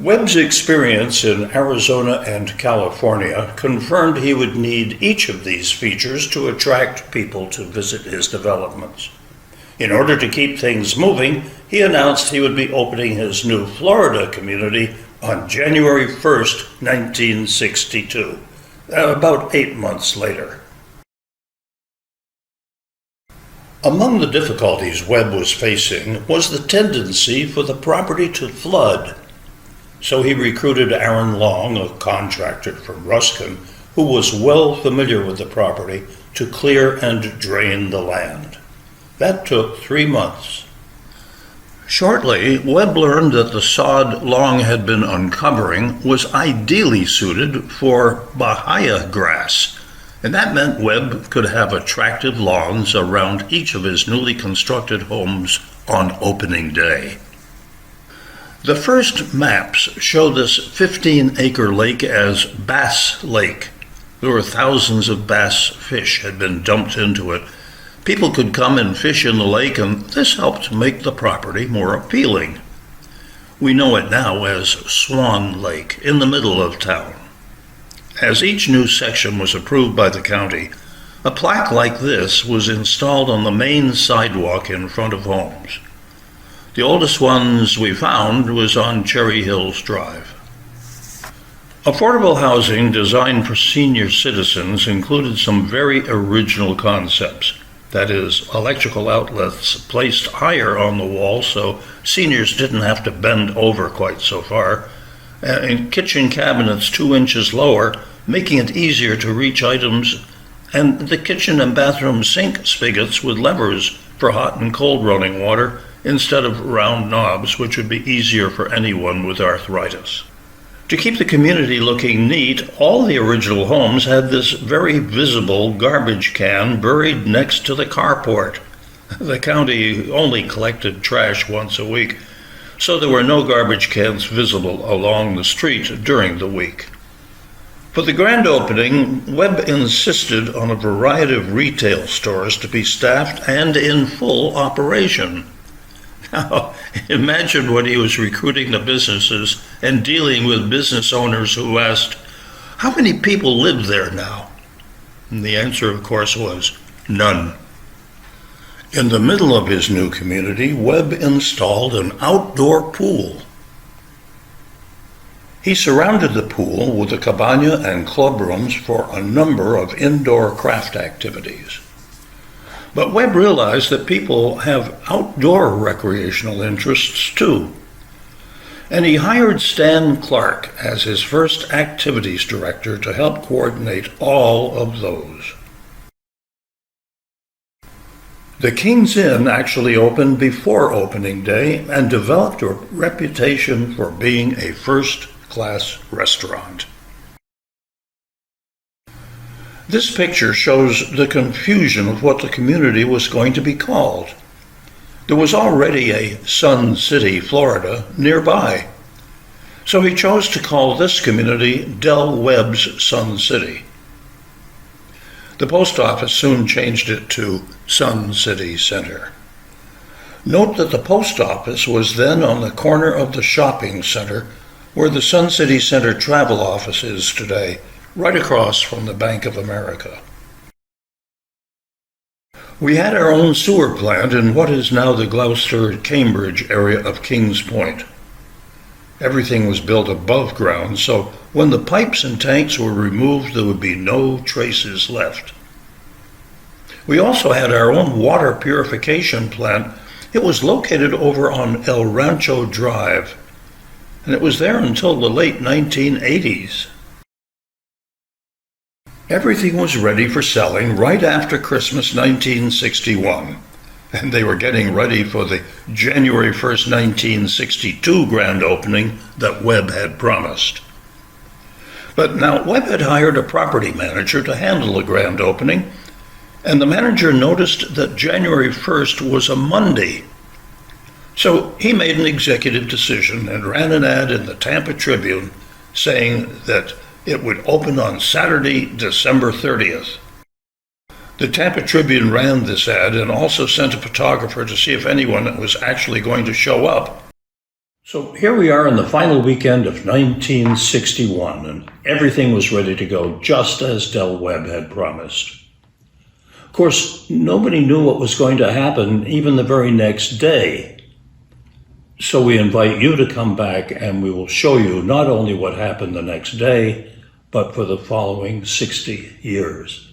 Webb's experience in Arizona and California confirmed he would need each of these features to attract people to visit his developments. In order to keep things moving, he announced he would be opening his new Florida community on January 1st, 1962, about 8 months later. Among the difficulties Webb was facing was the tendency for the property to flood. So he recruited Aaron Long, a contractor from Ruskin, who was well familiar with the property, to clear and drain the land. That took 3 months. Shortly, Webb learned that the sod Long had been uncovering was ideally suited for bahia grass, and that meant Webb could have attractive lawns around each of his newly constructed homes on opening day. The first maps show this 15-acre lake as Bass Lake. There were thousands of bass fish had been dumped into it. People could come and fish in the lake, and this helped make the property more appealing. We know it now as Swan Lake, in the middle of town. As each new section was approved by the county, a plaque like this was installed on the main sidewalk in front of homes. The oldest ones we found was on Cherry Hills Drive. Affordable housing designed for senior citizens included some very original concepts. That is, electrical outlets placed higher on the wall so seniors didn't have to bend over quite so far, and kitchen cabinets 2 inches lower, making it easier to reach items, and the kitchen and bathroom sink spigots with levers for hot and cold running water, instead of round knobs, which would be easier for anyone with arthritis. To keep the community looking neat, all the original homes had this very visible garbage can buried next to the carport. The county only collected trash once a week, so there were no garbage cans visible along the street during the week. For the grand opening, Webb insisted on a variety of retail stores to be staffed and in full operation. Now, imagine when he was recruiting the businesses and dealing with business owners who asked, "How many people live there now?" And the answer, of course, was none. In the middle of his new community, Webb installed an outdoor pool. He surrounded the pool with a cabana and club rooms for a number of indoor craft activities. But Webb realized that people have outdoor recreational interests too. And he hired Stan Clark as his first activities director to help coordinate all of those. The King's Inn actually opened before opening day and developed a reputation for being a first-class restaurant. This picture shows the confusion of what the community was going to be called. There was already a Sun City, Florida, nearby. So he chose to call this community Del Webb's Sun City. The post office soon changed it to Sun City Center. Note that the post office was then on the corner of the shopping center where the Sun City Center travel office is today, right across from the Bank of America. We had our own sewer plant in what is now the Gloucester-Cambridge area of Kings Point. Everything was built above ground, so when the pipes and tanks were removed, there would be no traces left. We also had our own water purification plant. It was located over on El Rancho Drive, and it was there until the late 1980s. Everything was ready for selling right after Christmas 1961, and they were getting ready for the January 1st, 1962 grand opening that Webb had promised. But now Webb had hired a property manager to handle the grand opening, and the manager noticed that January 1st was a Monday. So he made an executive decision and ran an ad in the Tampa Tribune saying that it would open on Saturday, December 30th. The Tampa Tribune ran this ad and also sent a photographer to see if anyone was actually going to show up. So here we are in the final weekend of 1961, and everything was ready to go just as Del Webb had promised. Of course, nobody knew what was going to happen even the very next day. So we invite you to come back and we will show you not only what happened the next day, but for the following 60 years.